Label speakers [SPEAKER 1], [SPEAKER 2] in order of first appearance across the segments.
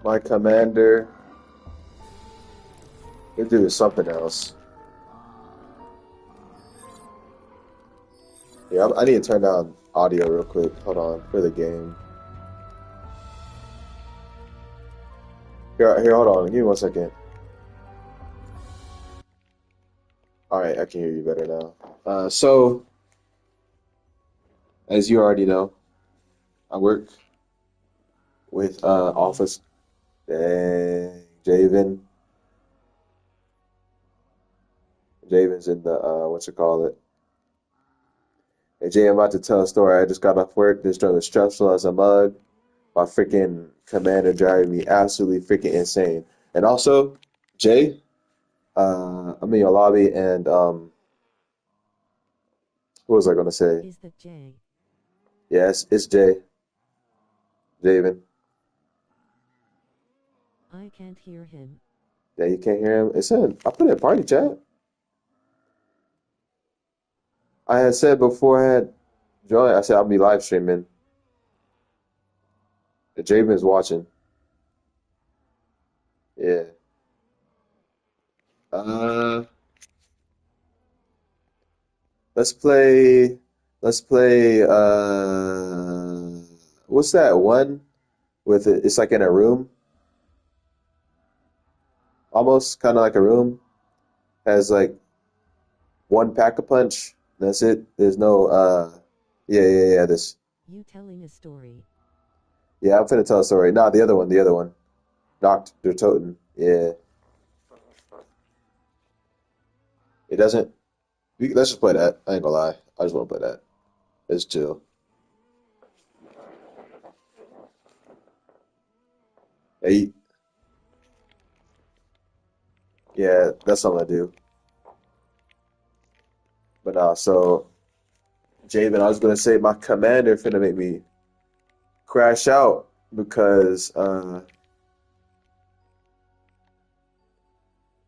[SPEAKER 1] My commander. This dude is something else. Yeah, I need to turn down audio real quick. Hold on for the game. Here, hold on. Give me 1 second. All right, I can hear you better now. So, as you already know, I work with Office. Dang, Javen. Javen's in the what's it called it? Hey Jay, I'm about to tell a story. I just got off work. This job was stressful as a mug. My freaking commander driving me absolutely freaking insane. And also, Jay, I'm in your lobby, and what was I gonna say?
[SPEAKER 2] Is that Jay?
[SPEAKER 1] Yes, it's Jay, Javen.
[SPEAKER 2] I can't hear him.
[SPEAKER 1] Yeah, you can't hear him. It's in. I put it in party chat. I had said before I had joined. I said I'll be live streaming. Javen's watching. Yeah. Uh, let's play. Let's play. What's that one with it? It's like in a room, almost kind of like a room. Has like one pack a punch. That's it. There's no. Yeah, yeah, yeah. This.
[SPEAKER 2] You telling a story.
[SPEAKER 1] Yeah, I'm finna tell a story. Nah, the other one. The other one. Knocked der Toten. Yeah. It doesn't. Let's just play that. I ain't gonna lie. I just want to play that. It's chill. Hey, yeah, that's something I do. But so Javen, I was gonna say my commander finna make me crash out because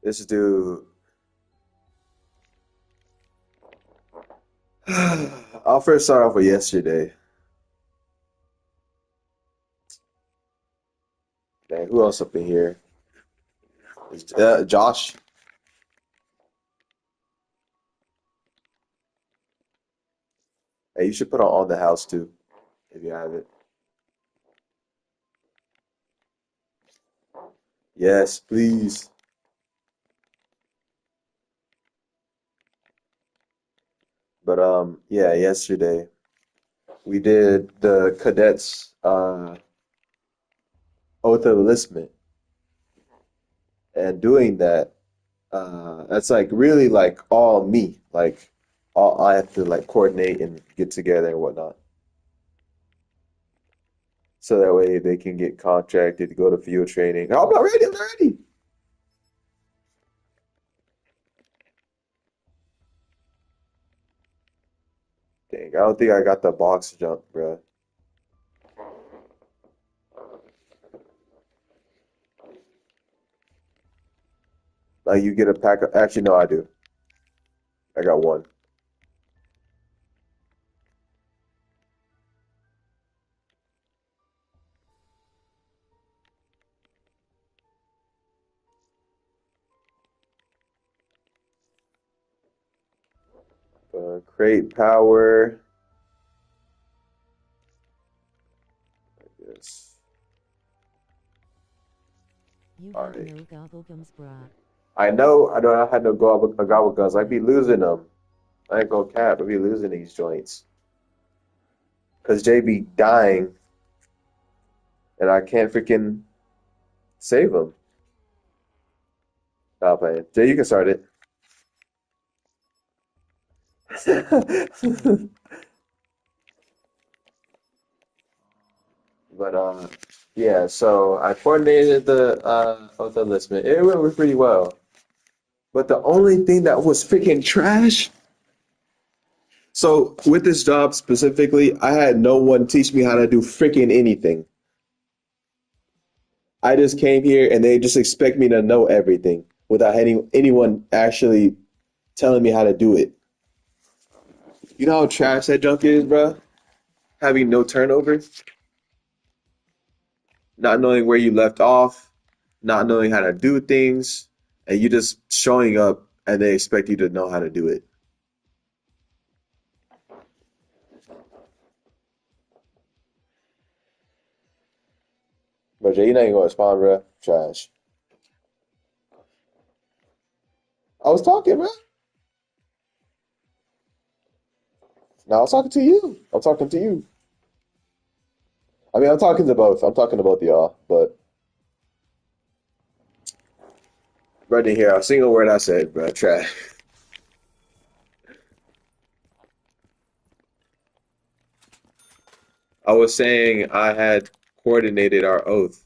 [SPEAKER 1] this dude. I'll first start off with yesterday. Dang, who else up in here? Josh. Hey, you should put on the house too if you have it. Yes, please. But yeah, yesterday we did the cadets oath of enlistment, and doing that, that's like really like all me. Like all I have to like coordinate and get together and whatnot. So that way they can get contracted to go to field training. Oh, I'm not ready. I'm not ready. Dang, I don't think I got the box jump, bro. Like you get a pack of. Actually, no, I do. I got one. Create power. Yes.
[SPEAKER 2] You
[SPEAKER 1] All
[SPEAKER 2] have
[SPEAKER 1] right.
[SPEAKER 2] no gobblegums, brah.
[SPEAKER 1] I know. I don't. I had no gobble guns. I be losing them. I ain't gonna cap. I be losing these joints because J be dying and I can't freaking save him. Stop playing. Jay, you can start it. But yeah. So I coordinated the oath enlistment. It went pretty well. But the only thing that was freaking trash. So with this job specifically, I had no one teach me how to do freaking anything. I just came here and they just expect me to know everything without anyone actually telling me how to do it. You know how trash that junk is, bro? Having no turnover. not knowing where you left off, not knowing how to do things, and you just showing up and they expect you to know how to do it. But Jay, you not even gonna respond, bro. Trash. I was talking, bro. Now I was talking to you. I'm talking to you. I mean, I'm talking to both. I'm talking to both of y'all. But bro didn't hear a single word I said, bro. Trash. I was saying I had coordinated our oath,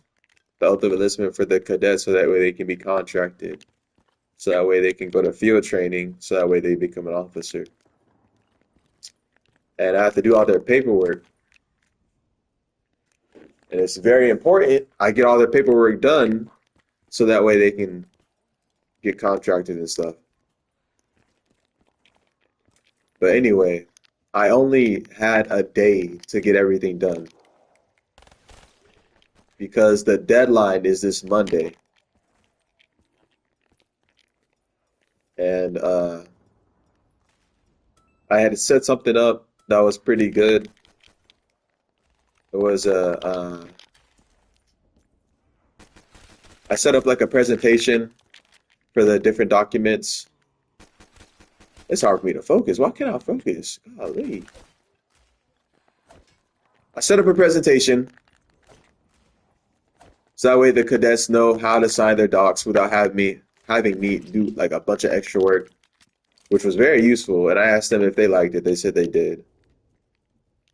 [SPEAKER 1] the oath of enlistment for the cadets, so that way they can be contracted. So that way they can go to field training. So that way they become an officer. And I have to do all their paperwork. And it's very important I get all their paperwork done so that way they can get contracted and stuff. But anyway, I only had a day to get everything done because the deadline is this Monday. And I had set something up that was pretty good. It was I set up like a presentation for the different documents. It's hard for me to focus. Why can't I focus? Golly. I set up a presentation so that way the cadets know how to sign their docs without having me do like a bunch of extra work, which was very useful. And I asked them if they liked it. They said they did.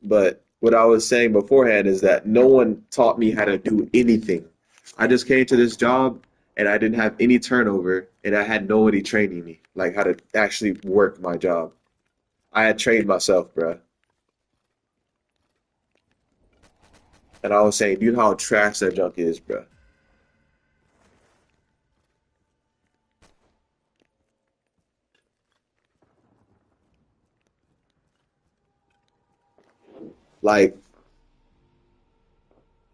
[SPEAKER 1] But what I was saying beforehand is that no one taught me how to do anything. I just came to this job and I didn't have any turnover and I had nobody training me, like how to actually work my job. I had trained myself, bruh. And I was saying, you know how trash that junk is, bruh. Like,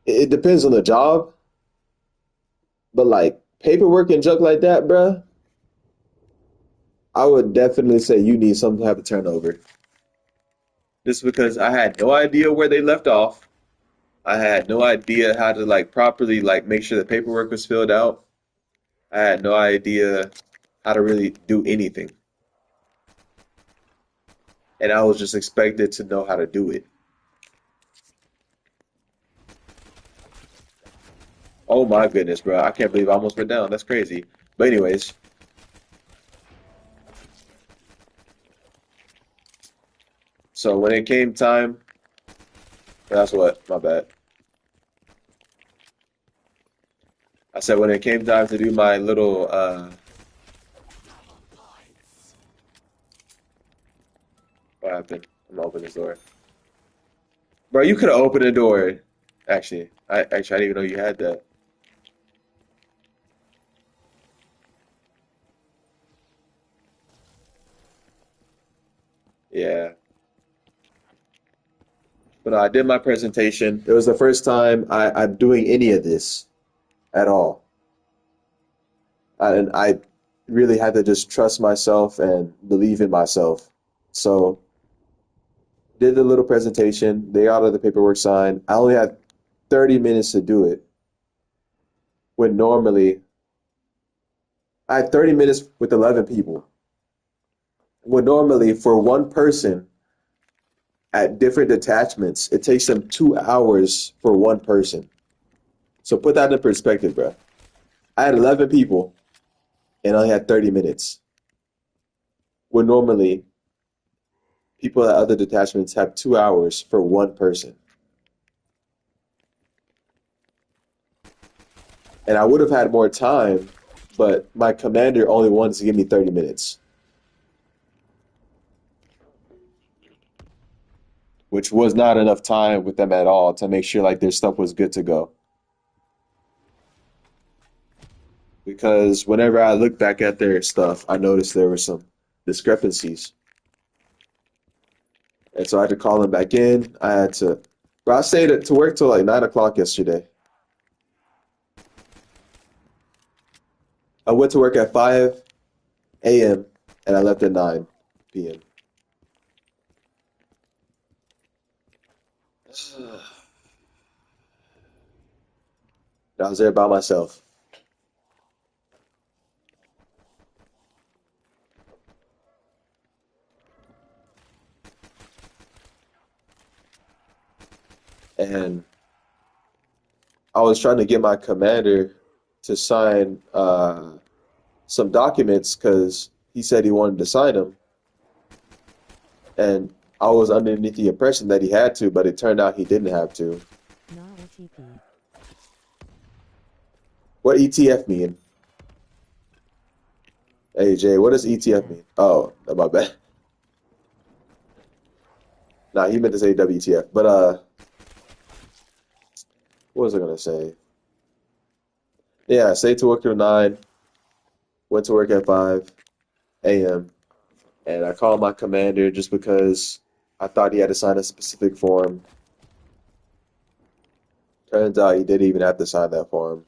[SPEAKER 1] it depends on the job, but like paperwork and junk like that, bruh, I would definitely say you need some type of turnover. Just because I had no idea where they left off. I had no idea how to like properly like make sure the paperwork was filled out. I had no idea how to really do anything. And I was just expected to know how to do it. Oh my goodness, bro. I can't believe I almost went down. That's crazy. But anyways, so when it came time, that's what, my bad. I said when it came time to do my little what happened? I'm gonna open this door. Bro, you could have opened the door. Actually, I didn't even know you had that. Yeah. But no, I did my presentation. It was the first time I'm doing any of this at all. And I really had to just trust myself and believe in myself. So did the little presentation. They got all the paperwork signed. I only had 30 minutes to do it. When normally I had 30 minutes with 11 people. When normally for one person at different detachments, it takes them 2 hours for one person. So put that in perspective, bro. I had 11 people and I only had 30 minutes. When normally people at other detachments have 2 hours for one person. And I would have had more time, but my commander only wanted to give me 30 minutes, which was not enough time with them at all to make sure like their stuff was good to go. Because whenever I looked back at their stuff, I noticed there were some discrepancies. And so I had to call them back in. Bro, I stayed to work till like 9 o'clock yesterday. I went to work at 5 a.m. and I left at 9 p.m. I was there by myself. And I was trying to get my commander to sign some documents because he said he wanted to sign them. And I was underneath the impression that he had to, but it turned out he didn't have to.
[SPEAKER 2] Nah OTP.
[SPEAKER 1] What ETF mean? Hey Jay, what does ETF
[SPEAKER 2] WTF.
[SPEAKER 1] mean? Oh, my bad. Nah, he meant to say WTF. But what was I gonna say? Yeah, I stayed to work till 9, went to work at 5 a.m. and I called my commander just because I thought he had to sign a specific form. Turns out he didn't even have to sign that form.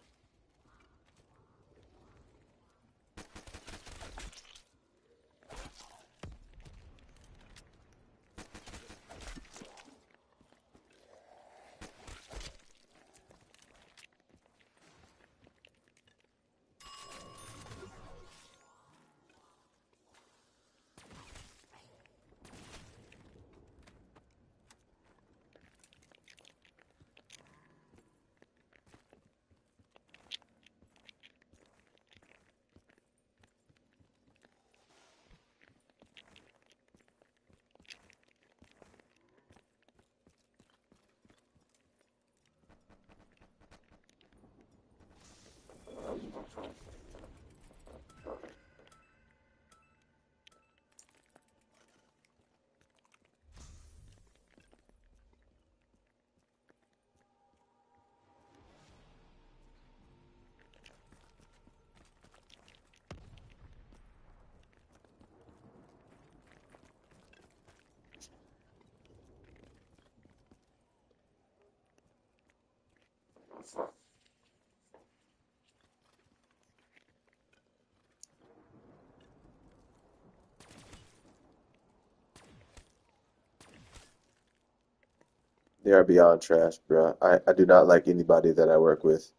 [SPEAKER 1] They are beyond trash, bro. I do not like anybody that I work with.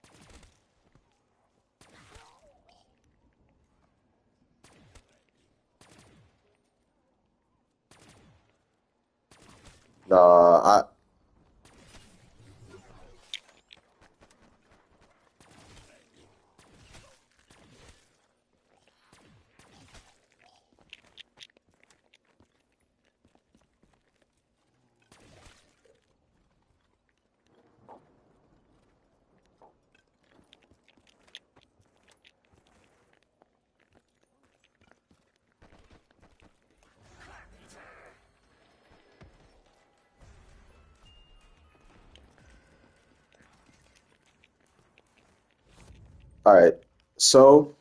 [SPEAKER 1] Nah, all right. So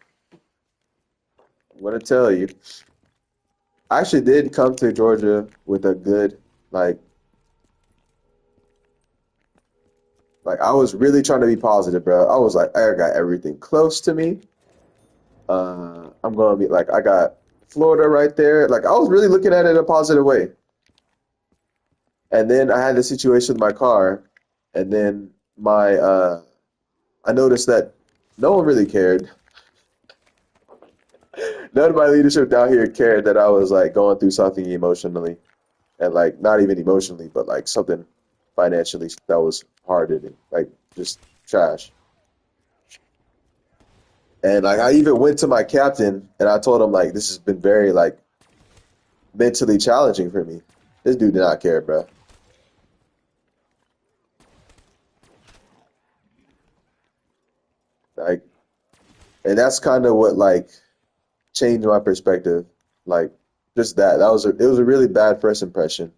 [SPEAKER 1] I'm gonna tell you, I actually did come to Georgia with a good, like, like I was really trying to be positive, bro. I was like, I got everything close to me. I'm gonna be like, I got Florida right there. Like, I was really looking at it in a positive way. And then I had the situation with my car, and then I noticed that no one really cared. None of my leadership down here cared that I was like going through something emotionally, and like not even emotionally, but like something financially that was hard hitting, like just trash. And like I even went to my captain and I told him like this has been very like mentally challenging for me. This dude did not care, bro. Like, and that's kind of what like changed my perspective. Like, just that. It was a really bad first impression.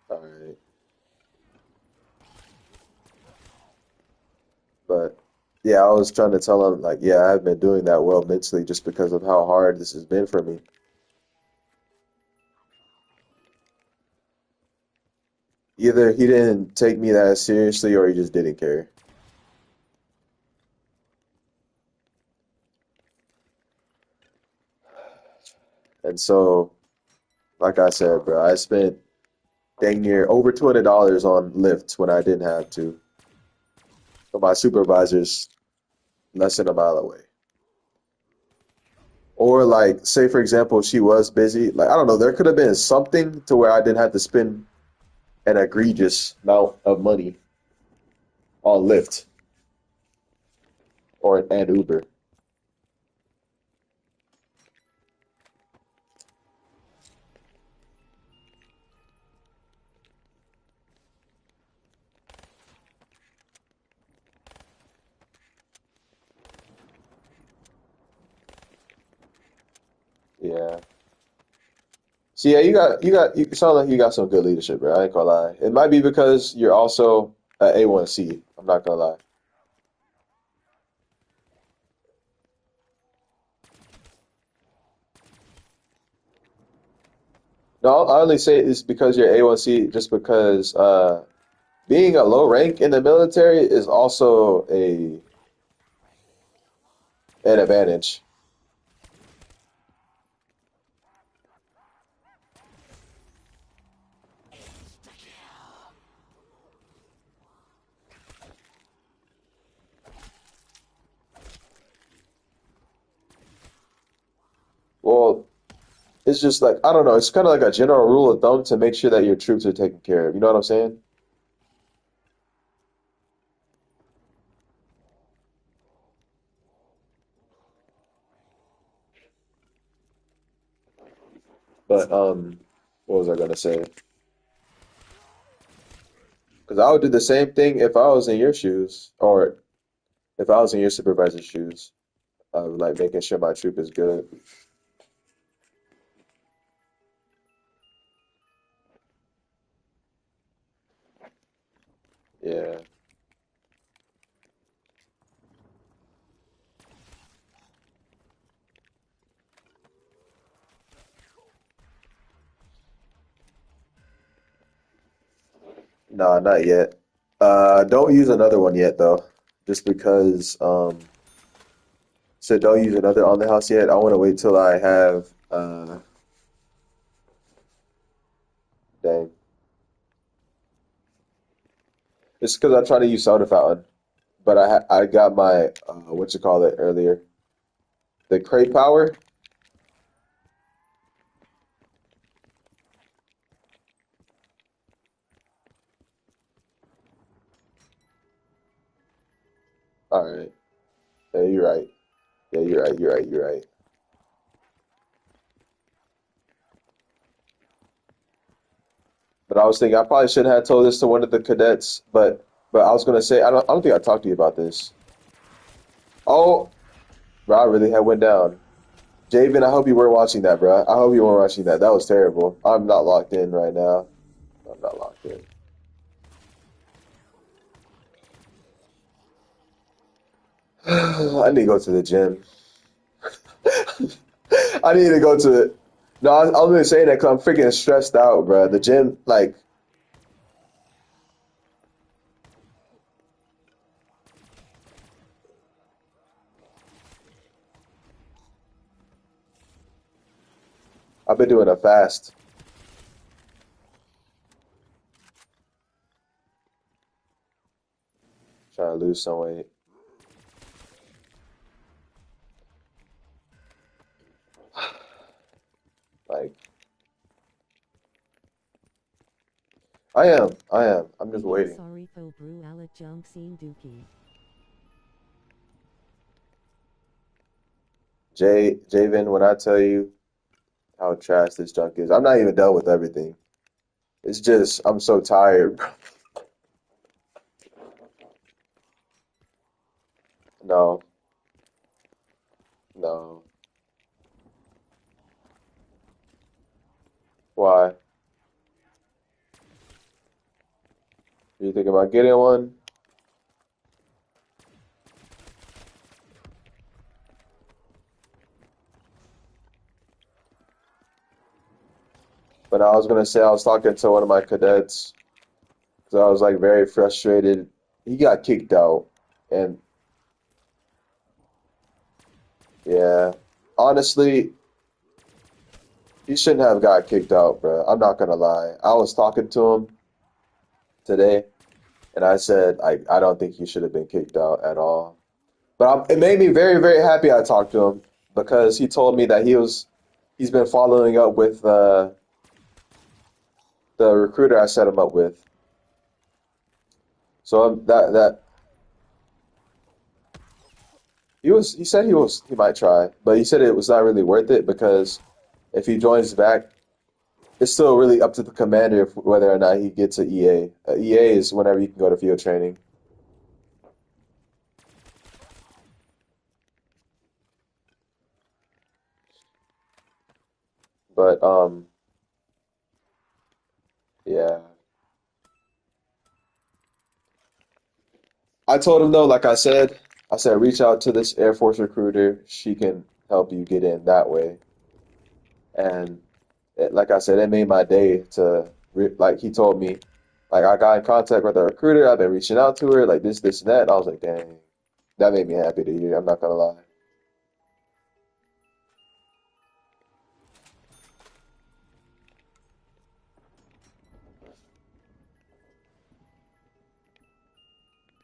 [SPEAKER 1] All right, but yeah, I was trying to tell him like, yeah, I've been doing that well mentally just because of how hard this has been for me. Either he didn't take me that seriously or he just didn't care. And so, like I said, bro, I spent dang near over $200 on Lyft when I didn't have to. But my supervisor's less than a mile away. Or like, say for example, she was busy. Like, I don't know, there could have been something to where I didn't have to spend an egregious amount of money on Lyft or an Uber. Yeah. So yeah, you sound like you got some good leadership, bro. I ain't gonna lie. It might be because you're also a A1C. I'm not gonna lie. No, I only say it's because you're A1C just because being a low rank in the military is also a an advantage. Well, it's just like I don't know, it's kind of like a general rule of thumb to make sure that your troops are taken care of. You know what I'm saying? But what was I gonna say? Because I would do the same thing if I was in your shoes, or if I was in your supervisor's shoes, like making sure my troop is good. Yeah. Nah, not yet. Don't use another one yet though. Just because so don't use another on the house yet. I want to wait till I have dang. It's because I tried to use soda fountain, but I got my what you call it earlier. The crate power. All right. Yeah, you're right. Yeah, you're right. You're right. You're right. But I was thinking I probably should have told this to one of the cadets, but I was gonna say I don't think I talked to you about this. Oh, bro, I really had went down. Javen, I hope you weren't watching that, bro. I hope you weren't watching that. That was terrible. I'm not locked in right now. I'm not locked in. I need to go to the gym. I need to go to. No, I was only saying that because I'm freaking stressed out, bro. The gym, like, I've been doing a fast, trying to lose some weight. Like, I am, I am. I'm just
[SPEAKER 2] Even
[SPEAKER 1] waiting.
[SPEAKER 2] sorry fo brew ala junk scene dookie.
[SPEAKER 1] Javen, when I tell you how trash this junk is, I'm not even done with everything. It's just, I'm so tired. No, no. Why? You think about getting one? But I was gonna say I was talking to one of my cadets. So I was like very frustrated. He got kicked out, and yeah, honestly, he shouldn't have got kicked out, bro. I'm not gonna lie. I was talking to him today, and I said I don't think he should have been kicked out at all. But it made me very, very happy I talked to him because he told me that he's been following up with the recruiter I set him up with. So that he said he might try, but he said it was not really worth it because if he joins back, it's still really up to the commander if, whether or not he gets a EA. EA is whenever you can go to field training. But yeah. I told him though, like I said reach out to this Air Force recruiter. She can help you get in that way. And like I said, it made my day to like he told me, like I got in contact with a recruiter. I've been reaching out to her, like this, and that. And I was like, dang, that made me happy to hear. I'm not gonna lie.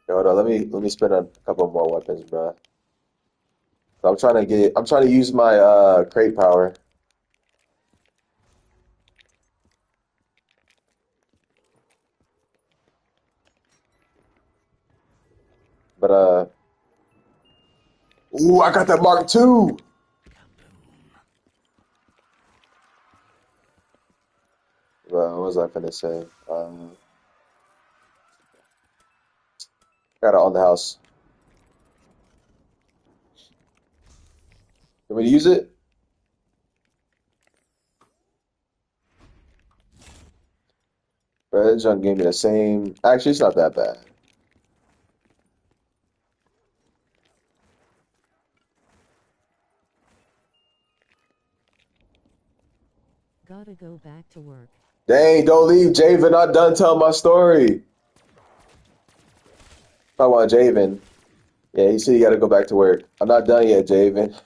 [SPEAKER 1] Hold on, let me spin a couple more weapons, bro. So I'm trying to use my crate power, but ooh, I got that Mark II. What was I finna say? Got it on the house. You want me to use it? Bro, that junk gave me the same. Actually, it's not that bad.
[SPEAKER 2] Gotta go back to work.
[SPEAKER 1] Dang, don't leave Javen. Not done telling my story. I want Javen. Yeah, he said you gotta go back to work. I'm not done yet, Javen.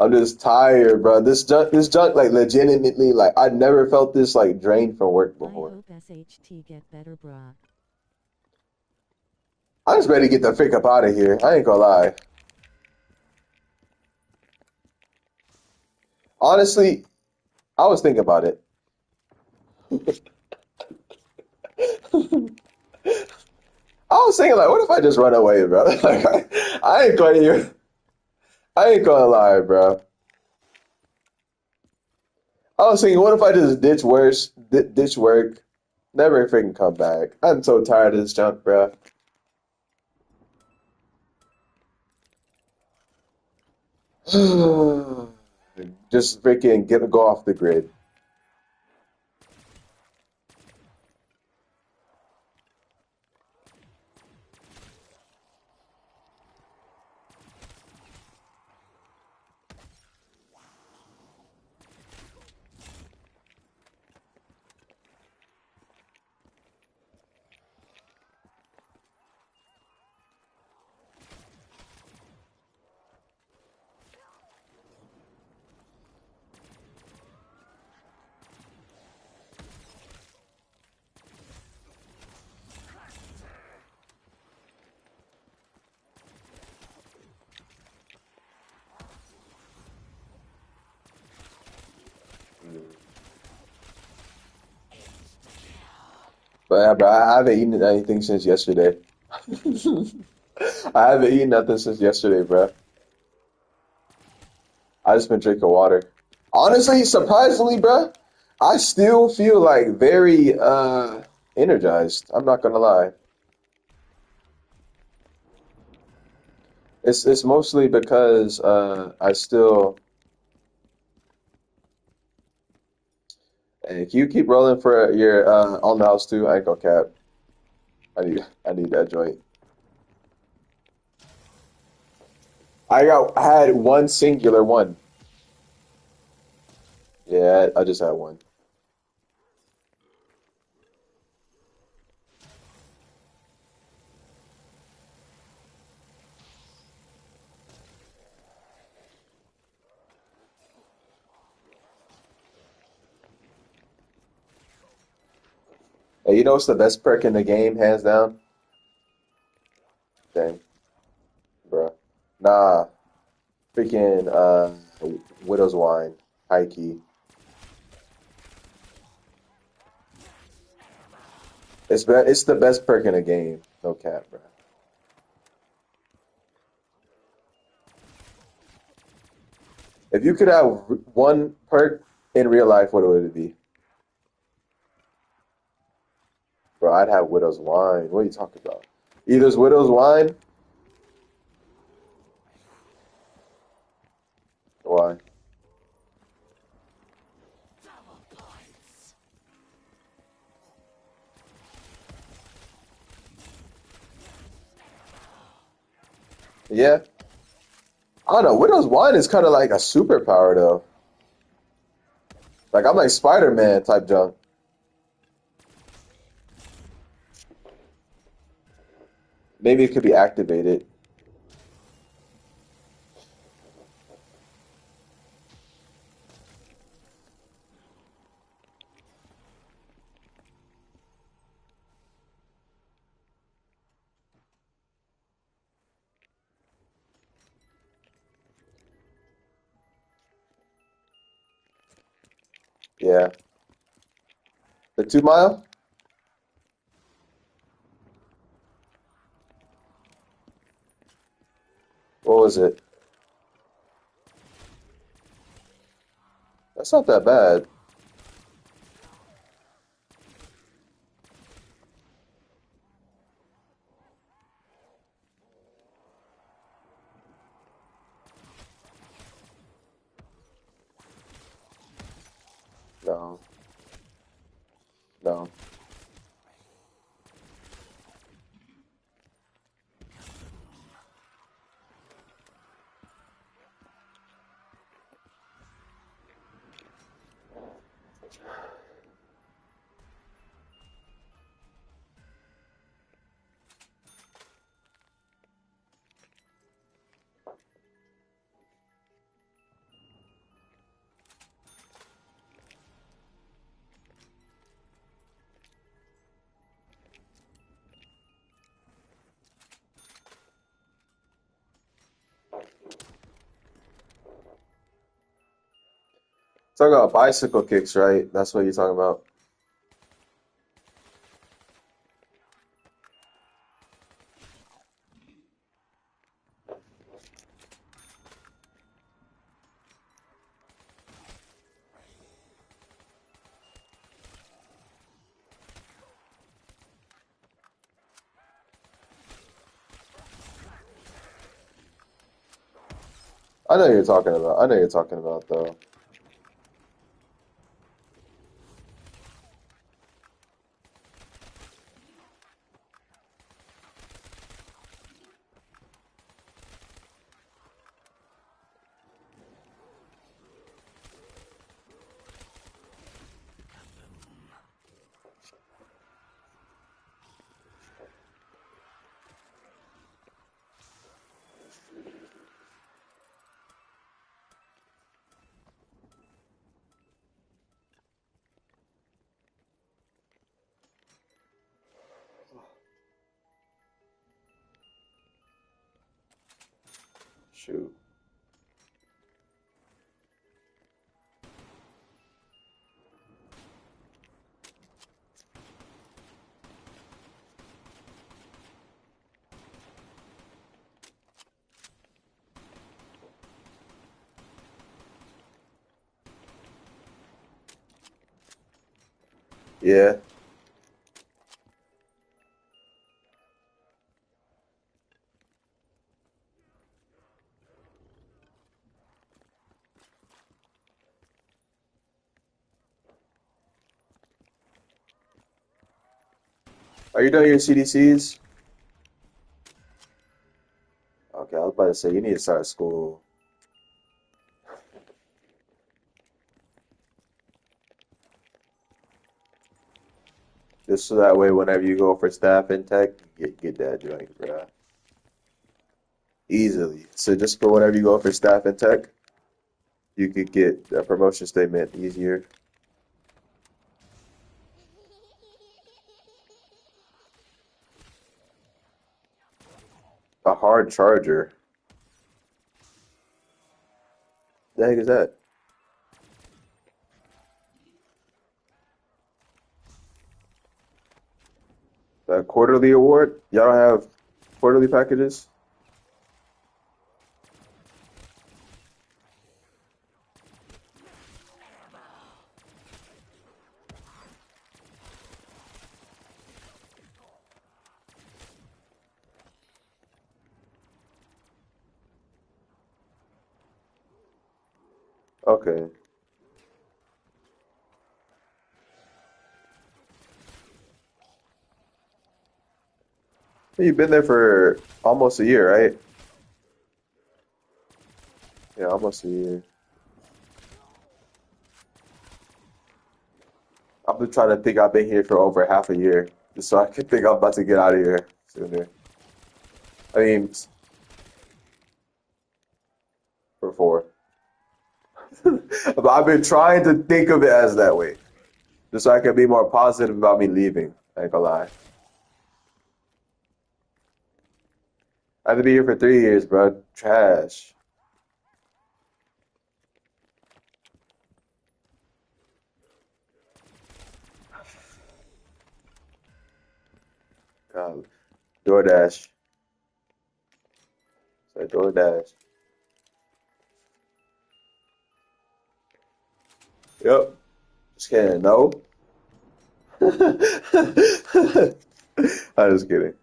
[SPEAKER 1] I'm just tired, bro. This junk, like legitimately, like I never felt this like drained from work
[SPEAKER 2] I
[SPEAKER 1] before.
[SPEAKER 2] hope SHT get better, brah.
[SPEAKER 1] I'm just ready to get the frick up out of here. I ain't gonna lie. Honestly, I was thinking about it. I was thinking like, what if I just run away, bro? Like, I ain't gonna even, I ain't gonna lie, bro. I was thinking, what if I just ditch work, never freaking come back? I'm so tired of this junk, bro. Just freaking go off the grid. But yeah, bro, I haven't eaten anything since yesterday. I haven't eaten nothing since yesterday, bro. I just been drinking water. Honestly, surprisingly, bro, I still feel like very energized. I'm not gonna lie. It's mostly because I still hey, can you keep rolling for your on the house too? I ain't gonna cap. I need that joint. I had one singular one. Yeah, I just had one. Hey, you know what's the best perk in the game, hands down? Dang, bro. Nah, freaking Widow's Wine, high key. It's the best perk in the game. No cap, bro. If you could have one perk in real life, what would it be? Bro, I'd have Widow's Wine. What are you talking about? Either it's Widow's Wine. Why? Yeah. I don't know. Widow's Wine is kind of like a superpower, though. Like, I'm like Spider-Man type junk. Maybe it could be activated. Yeah. The 2 mile? What was it? That's not that bad. No, no. Talking about bicycle kicks, right? That's what you're talking about. I know you're talking about. I know you're talking about though. Shoot. Yeah. Are you done your CDCs? Okay, I was about to say you need to start school just so that way whenever you go for staff and tech, you get that joint, bro. Easily. So just for whenever you go for staff and tech, you could get a promotion statement easier. A hard charger. The heck is that? A quarterly award? Y'all don't have quarterly packages? Okay. You've been there for almost a year, right? Yeah, almost a year. I've been trying to think I've been here for over half a year, just so I can think I'm about to get out of here sooner. I mean, for four. But I've been trying to think of it as that way, just so I can be more positive about me leaving. I ain't gonna lie. I had to be here for 3 years, bro. Trash. God. DoorDash. Say DoorDash. Yep. Just kidding. No. I'm just kidding.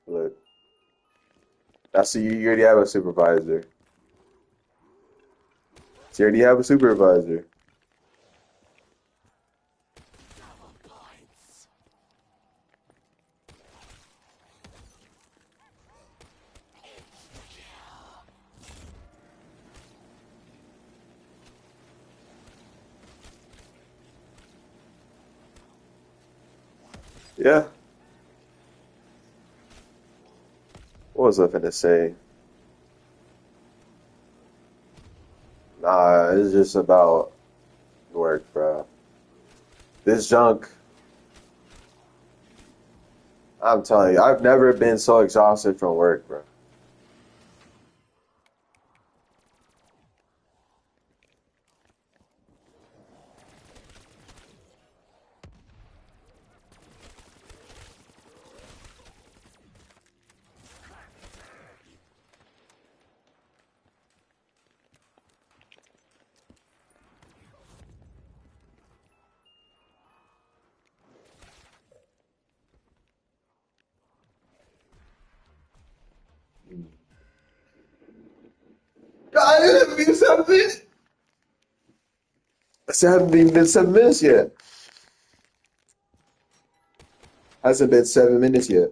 [SPEAKER 1] Look, I see you already have a supervisor. So you already have a supervisor. Yeah. What was I finna say? Nah, it's just about work, bro. This junk, I'm telling you, I've never been so exhausted from work, bro. God, it hasn't been 7 minutes. It hasn't even been 7 minutes yet. Hasn't been 7 minutes yet.